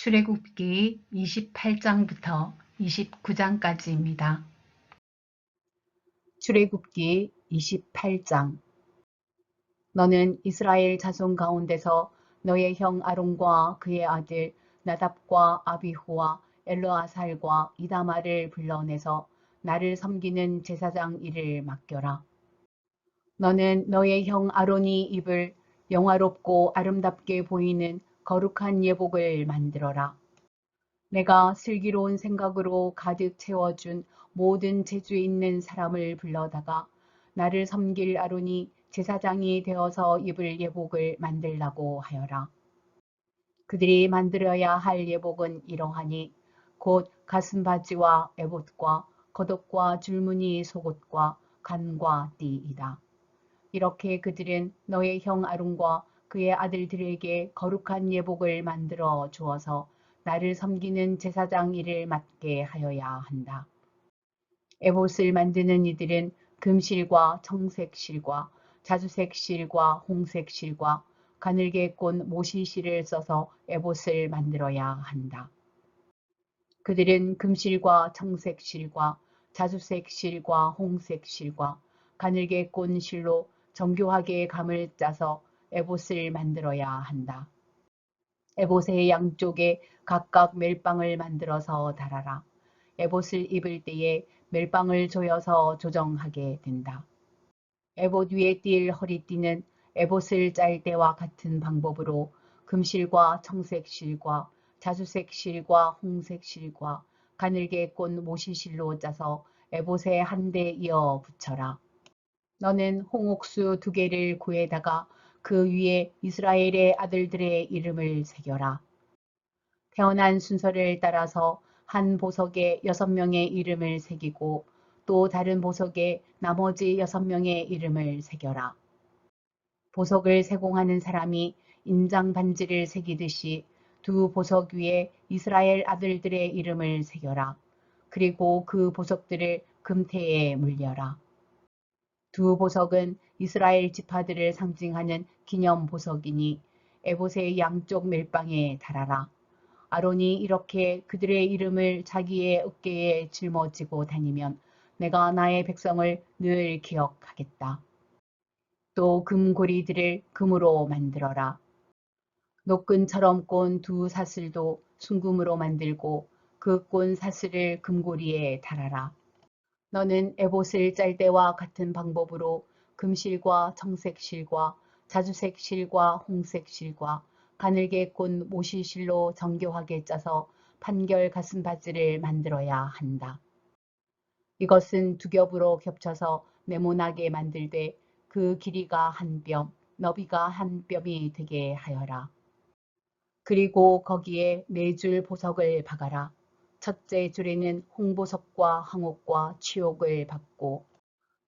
출애굽기 28장부터 29장까지입니다. 출애굽기 28장. 너는 이스라엘 자손 가운데서 너의 형 아론과 그의 아들 나답과 아비후와 엘르아살과 이다말을 불러내서 나를 섬기는 제사장 일을 맡겨라. 너는 너의 형 아론이 입을 영화롭고 아름답게 보이는 거룩한 예복을 만들어라. 내가 슬기로운 생각으로 가득 채워준 모든 재주 있는 사람을 불러다가 나를 섬길 아론이 제사장이 되어서 입을 예복을 만들라고 하여라. 그들이 만들어야 할 예복은 이러하니 곧 가슴바지와 에봇과 겉옷과 줄무늬 속옷과 간과 띠이다. 이렇게 그들은 너의 형 아론과 그의 아들들에게 거룩한 예복을 만들어 주어서 나를 섬기는 제사장 일을 맡게 하여야 한다. 에봇을 만드는 이들은 금실과 청색실과 자주색실과 홍색실과 가늘게 꼰 모시실을 써서 에봇을 만들어야 한다. 그들은 금실과 청색실과 자주색실과 홍색실과 가늘게 꼰 실로 정교하게 감을 짜서 에봇을 만들어야 한다. 에봇의 양쪽에 각각 멜빵을 만들어서 달아라. 에봇을 입을 때에 멜빵을 조여서 조정하게 된다. 에봇 위에 띌 허리띠는 에봇을 짤 때와 같은 방법으로 금실과 청색실과 자주색실과 홍색실과 가늘게 꼰 모시실로 짜서 에봇에 한데 이어 붙여라. 너는 홍옥수 2개를 구에다가 그 위에 이스라엘의 아들들의 이름을 새겨라. 태어난 순서를 따라서 한 보석에 6명의 이름을 새기고 또 다른 보석에 나머지 6명의 이름을 새겨라. 보석을 세공하는 사람이 인장 반지를 새기듯이 2 보석 위에 이스라엘 아들들의 이름을 새겨라. 그리고 그 보석들을 금태에 물려라. 2 보석은 이스라엘 지파들을 상징하는 기념 보석이니 에봇의 양쪽 멜빵에 달아라. 아론이 이렇게 그들의 이름을 자기의 어깨에 짊어지고 다니면 내가 나의 백성을 늘 기억하겠다. 또 금고리들을 금으로 만들어라. 노끈처럼 꼰 2 사슬도 순금으로 만들고 그 꼰 사슬을 금고리에 달아라. 너는 에봇을 짤 때와 같은 방법으로 금실과 청색실과 자주색실과 홍색실과 가늘게 꼰 모시실로 정교하게 짜서 판결 가슴바지를 만들어야 한다. 이것은 2 겹으로 겹쳐서 네모나게 만들되 그 길이가 1뼘, 너비가 1뼘이 되게 하여라. 그리고 거기에 4줄 보석을 박아라. 첫째 줄에는 홍보석과 황옥과 취옥을 박고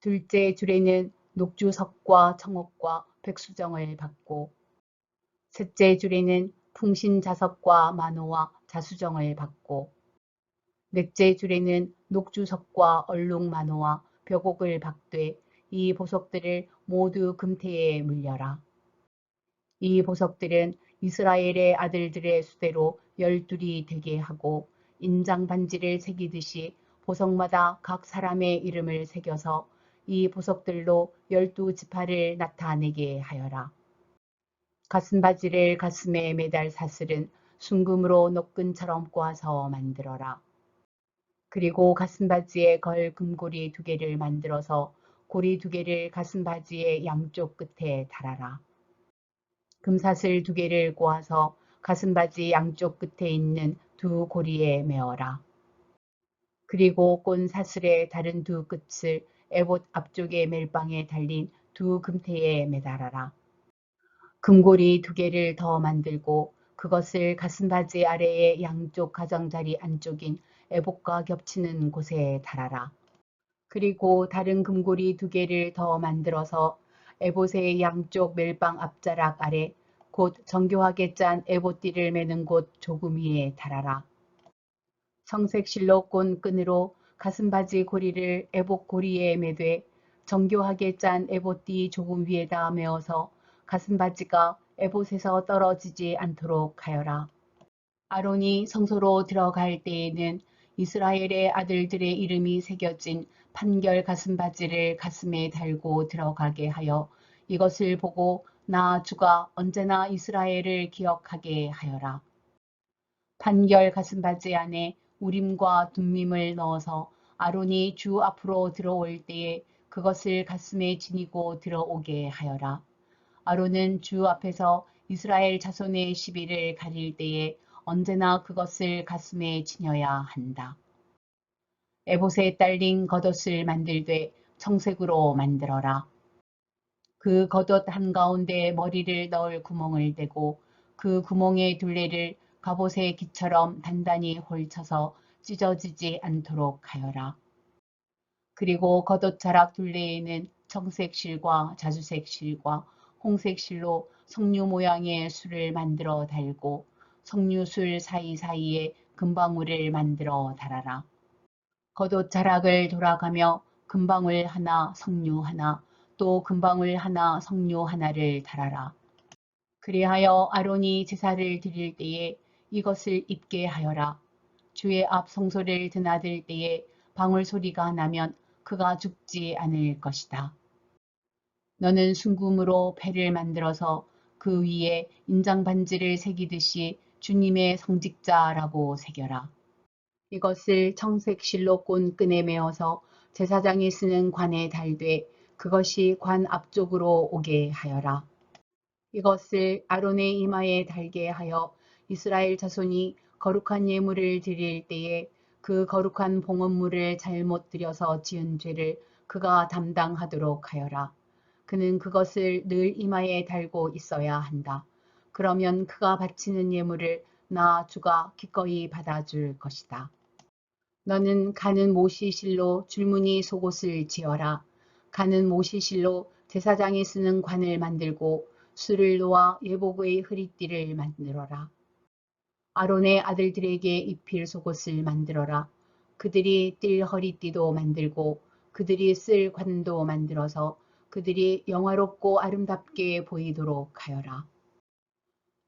둘째 줄에는 녹주석과 청옥과 백수정을 박고 셋째 줄에는 풍신자석과 만호와 자수정을 박고 넷째 줄에는 녹주석과 얼룩만호와 벽옥을 박되 이 보석들을 모두 금태에 물려라. 이 보석들은 이스라엘의 아들들의 수대로 12이 되게 하고 인장 반지를 새기듯이 보석마다 각 사람의 이름을 새겨서 이 보석들로 12지파를 나타내게 하여라. 가슴바지를 가슴에 매달 사슬은 순금으로 노끈처럼 꼬아서 만들어라. 그리고 가슴바지에 걸 금고리 2개를 만들어서 고리 2개를 가슴바지의 양쪽 끝에 달아라. 금사슬 2개를 꼬아서 가슴바지 양쪽 끝에 있는 2 고리에 메어라. 그리고 꼰 사슬의 다른 2 끝을 에봇 앞쪽의 멜빵에 달린 2 금태에 매달아라. 금고리 2개를 더 만들고 그것을 가슴바지 아래의 양쪽 가장자리 안쪽인 에봇과 겹치는 곳에 달아라. 그리고 다른 금고리 2개를 더 만들어서 에봇의 양쪽 멜빵 앞자락 아래 곧 정교하게 짠 에봇띠를 매는 곳 조금 위에 달아라. 청색실로 꼰 끈으로 가슴바지 고리를 에봇 고리에 매되 정교하게 짠 에봇띠 조금 위에다 메어서 가슴바지가 에봇에서 떨어지지 않도록 하여라. 아론이 성소로 들어갈 때에는 이스라엘의 아들들의 이름이 새겨진 판결 가슴바지를 가슴에 달고 들어가게 하여 이것을 보고 나 주가 언제나 이스라엘을 기억하게 하여라. 판결 가슴바지 안에 우림과 둠밈을 넣어서 아론이 주 앞으로 들어올 때에 그것을 가슴에 지니고 들어오게 하여라. 아론은 주 앞에서 이스라엘 자손의 시비를 가릴 때에 언제나 그것을 가슴에 지녀야 한다. 에봇에 딸린 겉옷을 만들되 청색으로 만들어라. 그 겉옷 한가운데 머리를 넣을 구멍을 대고 그 구멍의 둘레를 갑옷의 기처럼 단단히 홀쳐서 찢어지지 않도록 하여라. 그리고 겉옷 자락 둘레에는 청색 실과 자주색 실과 홍색 실로 석류 모양의 술을 만들어 달고 석류술 사이사이에 금방울을 만들어 달아라. 겉옷 자락을 돌아가며 금방울 하나, 석류 하나, 또 금방울 하나, 석류 하나를 달아라. 그리하여 아론이 제사를 드릴 때에 이것을 입게 하여라. 주의 앞 성소를 드나들 때에 방울 소리가 나면 그가 죽지 않을 것이다. 너는 순금으로 배를 만들어서 그 위에 인장 반지를 새기듯이 주님의 성직자라고 새겨라. 이것을 청색 실로 꼰 끈에 메어서 제사장이 쓰는 관에 달되 그것이 관 앞쪽으로 오게 하여라. 이것을 아론의 이마에 달게 하여 이스라엘 자손이 거룩한 예물을 드릴 때에 그 거룩한 봉헌물을 잘못 드려서 지은 죄를 그가 담당하도록 하여라. 그는 그것을 늘 이마에 달고 있어야 한다. 그러면 그가 바치는 예물을 나 주가 기꺼이 받아줄 것이다. 너는 가는 모시실로 줄무늬 속옷을 지어라. 가는 모시실로 제사장이 쓰는 관을 만들고 술을 놓아 예복의 허리띠를 만들어라. 아론의 아들들에게 입힐 속옷을 만들어라. 그들이 띨 허리띠도 만들고 그들이 쓸 관도 만들어서 그들이 영화롭고 아름답게 보이도록 하여라.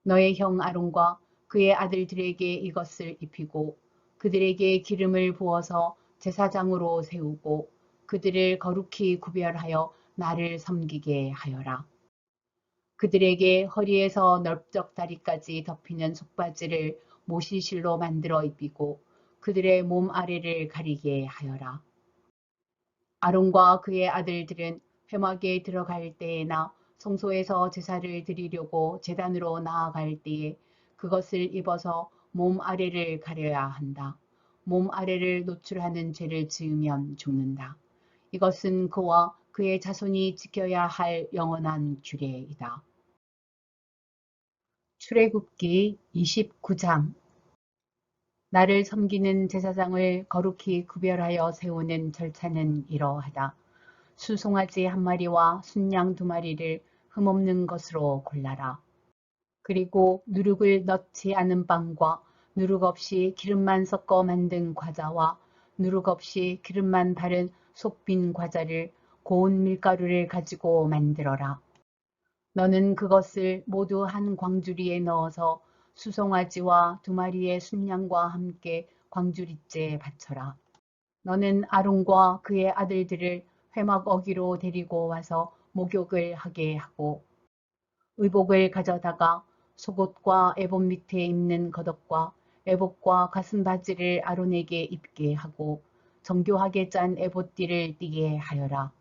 너의 형 아론과 그의 아들들에게 이것을 입히고 그들에게 기름을 부어서 제사장으로 세우고 그들을 거룩히 구별하여 나를 섬기게 하여라. 그들에게 허리에서 넓적 다리까지 덮이는 속바지를 모시실로 만들어 입히고 그들의 몸 아래를 가리게 하여라. 아론과 그의 아들들은 회막에 들어갈 때에나 성소에서 제사를 드리려고 제단으로 나아갈 때에 그것을 입어서 몸 아래를 가려야 한다. 몸 아래를 노출하는 죄를 지으면 죽는다. 이것은 그와 그의 자손이 지켜야 할 영원한 규례이다. 출애굽기 29장. 나를 섬기는 제사장을 거룩히 구별하여 세우는 절차는 이러하다. 수송아지 한 마리와 순양 두 마리를 흠없는 것으로 골라라. 그리고 누룩을 넣지 않은 빵과 누룩 없이 기름만 섞어 만든 과자와 누룩 없이 기름만 바른 속빈 과자를 고운 밀가루를 가지고 만들어라. 너는 그것을 모두 한 광주리에 넣어서 수송아지와 두 마리의 순양과 함께 광주리째에 바쳐라. 너는 아론과 그의 아들들을 회막 어기로 데리고 와서 목욕을 하게 하고 의복을 가져다가 속옷과 에봇 밑에 입는 겉옷과 에봇과 가슴바지를 아론에게 입게 하고 정교하게 짠 에봇띠를 띠게 하여라.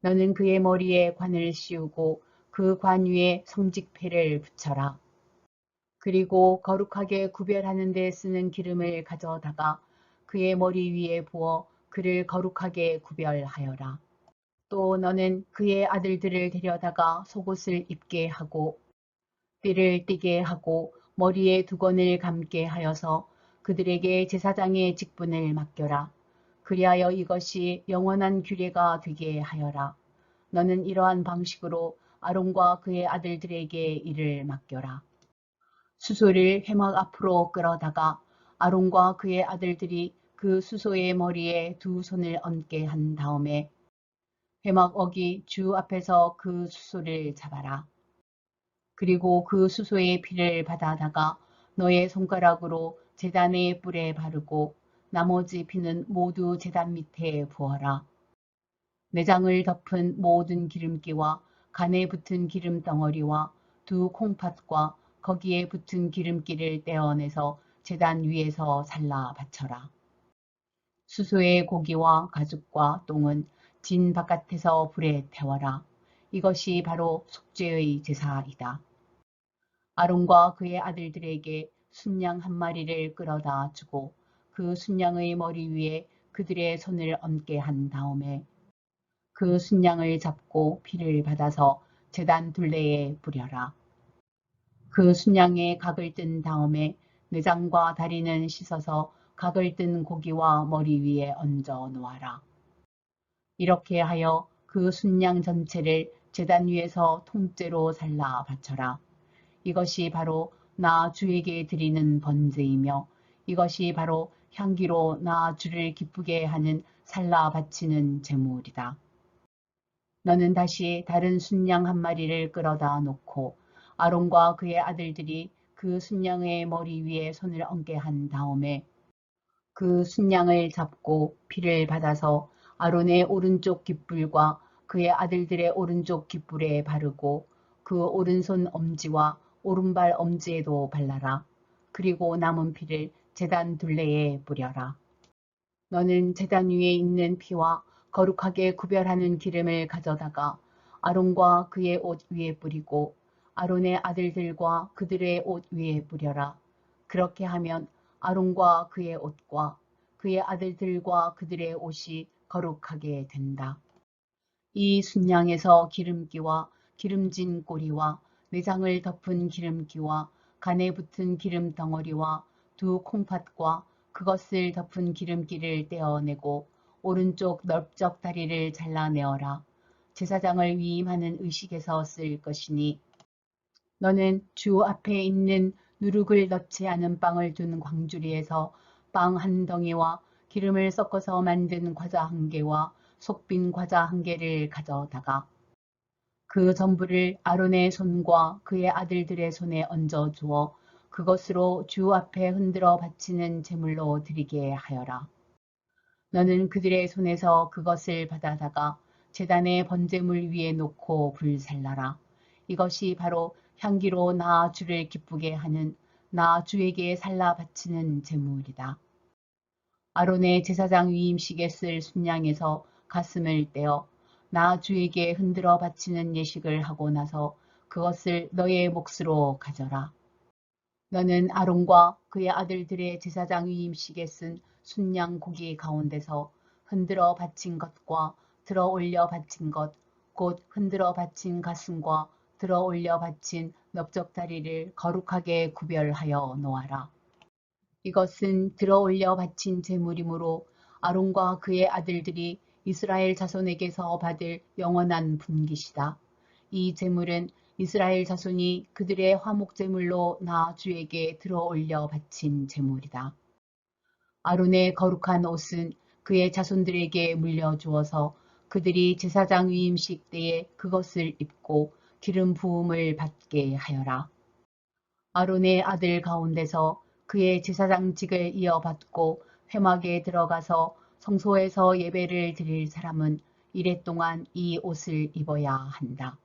너는 그의 머리에 관을 씌우고 그 관 위에 성직패를 붙여라. 그리고 거룩하게 구별하는 데 쓰는 기름을 가져다가 그의 머리 위에 부어 그를 거룩하게 구별하여라. 또 너는 그의 아들들을 데려다가 속옷을 입게 하고 띠를 띠게 하고 머리에 두건을 감게 하여서 그들에게 제사장의 직분을 맡겨라. 그리하여 이것이 영원한 규례가 되게 하여라. 너는 이러한 방식으로 아론과 그의 아들들에게 이를 맡겨라. 수소를 회막 앞으로 끌어다가 아론과 그의 아들들이 그 수소의 머리에 두 손을 얹게 한 다음에 회막 어기 주 앞에서 그 수소를 잡아라. 그리고 그 수소의 피를 받아다가 너의 손가락으로 제단의 뿔에 바르고 나머지 피는 모두 제단 밑에 부어라. 내장을 덮은 모든 기름기와 간에 붙은 기름 덩어리와 두 콩팥과 거기에 붙은 기름기를 떼어내서 제단 위에서 살라 바쳐라. 수소의 고기와 가죽과 똥은 진 바깥에서 불에 태워라. 이것이 바로 속죄의 제사이다. 아론과 그의 아들들에게 순양 한 마리를 끌어다 주고 그 순양의 머리 위에 그들의 손을 얹게 한 다음에 그 순양을 잡고 피를 받아서 제단 둘레에 뿌려라. 그 순양의 각을 뜬 다음에 내장과 다리는 씻어서 각을 뜬 고기와 머리 위에 얹어 놓아라. 이렇게 하여 그 순양 전체를 제단 위에서 통째로 살라 바쳐라. 이것이 바로 나 주에게 드리는 번제이며 이것이 바로 향기로 나 주를 기쁘게 하는 살라 바치는 제물이다. 너는 다시 다른 순양 한 마리를 끌어다 놓고 아론과 그의 아들들이 그 순양의 머리 위에 손을 얹게 한 다음에 그 순양을 잡고 피를 받아서 아론의 오른쪽 깃불과 그의 아들들의 오른쪽 깃불에 바르고 그 오른손 엄지와 오른발 엄지에도 발라라. 그리고 남은 피를 제단 둘레에 뿌려라. 너는 제단 위에 있는 피와 거룩하게 구별하는 기름을 가져다가 아론과 그의 옷 위에 뿌리고 아론의 아들들과 그들의 옷 위에 뿌려라. 그렇게 하면 아론과 그의 옷과 그의 아들들과 그들의 옷이 거룩하게 된다. 이 순양에서 기름기와 기름진 꼬리와 내장을 덮은 기름기와 간에 붙은 기름 덩어리와 두 콩팥과 그것을 덮은 기름기를 떼어내고 오른쪽 넓적 다리를 잘라내어라. 제사장을 위임하는 의식에서 쓸 것이니 너는 주 앞에 있는 누룩을 넣지 않은 빵을 둔 광주리에서 빵 한 덩이와 기름을 섞어서 만든 과자 한 개와 속빈 과자 한 개를 가져다가 그 전부를 아론의 손과 그의 아들들의 손에 얹어 주어 그것으로 주 앞에 흔들어 바치는 제물로 드리게 하여라. 너는 그들의 손에서 그것을 받아다가 제단의 번제물 위에 놓고 불살라라. 이것이 바로 향기로 나 주를 기쁘게 하는 나 주에게 살라 바치는 제물이다. 아론의 제사장 위임식에 쓸 순양에서 가슴을 떼어 나 주에게 흔들어 바치는 예식을 하고 나서 그것을 너의 몫으로 가져라. 너는 아론과 그의 아들들의 제사장 위임식에 쓴 순양 고기 가운데서 흔들어 바친 것과 들어 올려 바친 것, 곧 흔들어 바친 가슴과 들어 올려 바친 넓적다리를 거룩하게 구별하여 놓아라. 이것은 들어 올려 바친 제물이므로 아론과 그의 아들들이 이스라엘 자손에게서 받을 영원한 분깃이다. 이 제물은 이스라엘 자손이 그들의 화목제물로 나 주에게 들어 올려 바친 제물이다. 아론의 거룩한 옷은 그의 자손들에게 물려주어서 그들이 제사장 위임식 때에 그것을 입고 기름 부음을 받게 하여라. 아론의 아들 가운데서 그의 제사장직을 이어받고 회막에 들어가서 성소에서 예배를 드릴 사람은 이래 동안 이 옷을 입어야 한다.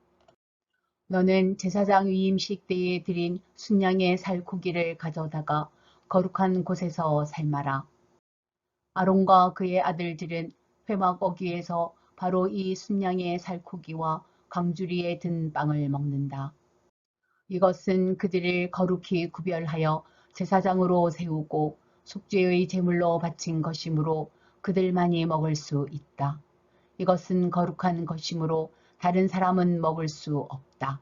너는 제사장 위임식 때에 드린 순양의 살코기를 가져다가 거룩한 곳에서 삶아라. 아론과 그의 아들들은 회막 어귀에서 바로 이 순양의 살코기와 광주리에 든 빵을 먹는다. 이것은 그들을 거룩히 구별하여 제사장으로 세우고 속죄의 제물로 바친 것이므로 그들만이 먹을 수 있다. 이것은 거룩한 것이므로 다른 사람은 먹을 수 없다.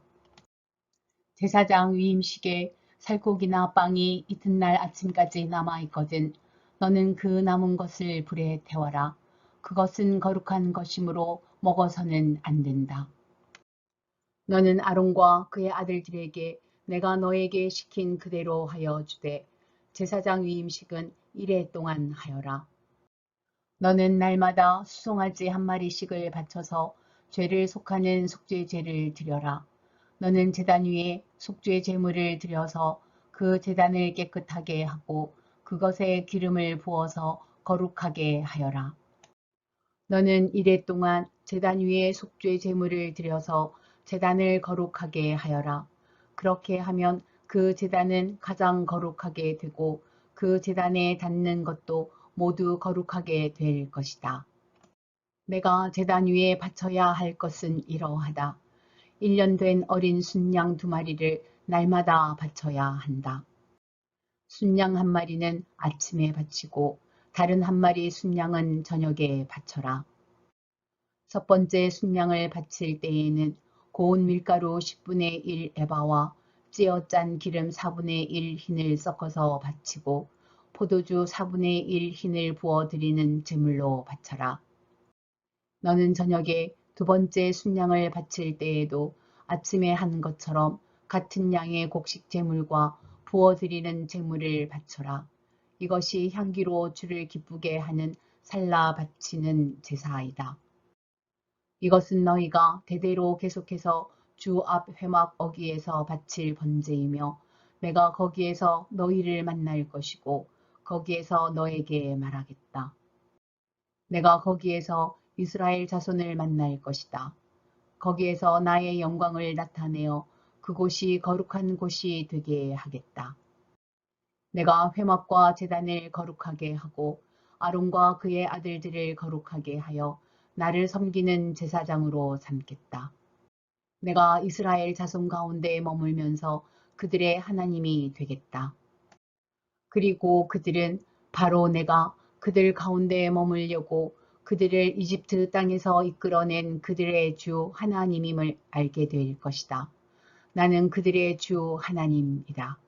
제사장 위임식에 살코기나 빵이 이튿날 아침까지 남아있거든 너는 그 남은 것을 불에 태워라. 그것은 거룩한 것이므로 먹어서는 안 된다. 너는 아론과 그의 아들들에게 내가 너에게 시킨 그대로 하여 주되 제사장 위임식은 이래 동안 하여라. 너는 날마다 수송아지 한 마리씩을 바쳐서 죄를 속하는 속죄제를 드려라. 너는 제단 위에 속죄 제물을 드려서 그 제단을 깨끗하게 하고 그것에 기름을 부어서 거룩하게 하여라. 너는 이레 동안 제단 위에 속죄 제물을 드려서 제단을 거룩하게 하여라. 그렇게 하면 그 제단은 가장 거룩하게 되고 그 제단에 닿는 것도 모두 거룩하게 될 것이다. 내가 제단 위에 바쳐야 할 것은 이러하다. 1년 된 어린 순양 2마리를 날마다 바쳐야 한다. 순양 1마리는 아침에 바치고 다른 1마리 순양은 저녁에 바쳐라. 첫 번째 순양을 바칠 때에는 고운 밀가루 10분의 1 에바와 찌어 짠 기름 4분의 1 흰을 섞어서 바치고 포도주 4분의 1 흰을 부어 드리는 제물로 바쳐라. 너는 저녁에 두 번째 순양을 바칠 때에도 아침에 한 것처럼 같은 양의 곡식 제물과 부어 드리는 제물을 바쳐라. 이것이 향기로 주를 기쁘게 하는 살라 바치는 제사이다. 이것은 너희가 대대로 계속해서 주 앞 회막 어귀에서 바칠 번제이며 내가 거기에서 너희를 만날 것이고 거기에서 너에게 말하겠다. 내가 거기에서 이스라엘 자손을 만날 것이다. 거기에서 나의 영광을 나타내어 그곳이 거룩한 곳이 되게 하겠다. 내가 회막과 제단을 거룩하게 하고 아론과 그의 아들들을 거룩하게 하여 나를 섬기는 제사장으로 삼겠다. 내가 이스라엘 자손 가운데 머물면서 그들의 하나님이 되겠다. 그리고 그들은 바로 내가 그들 가운데 머물려고 그들을 이집트 땅에서 이끌어낸 그들의 주 하나님임을 알게 될 것이다. 나는 그들의 주 하나님이다.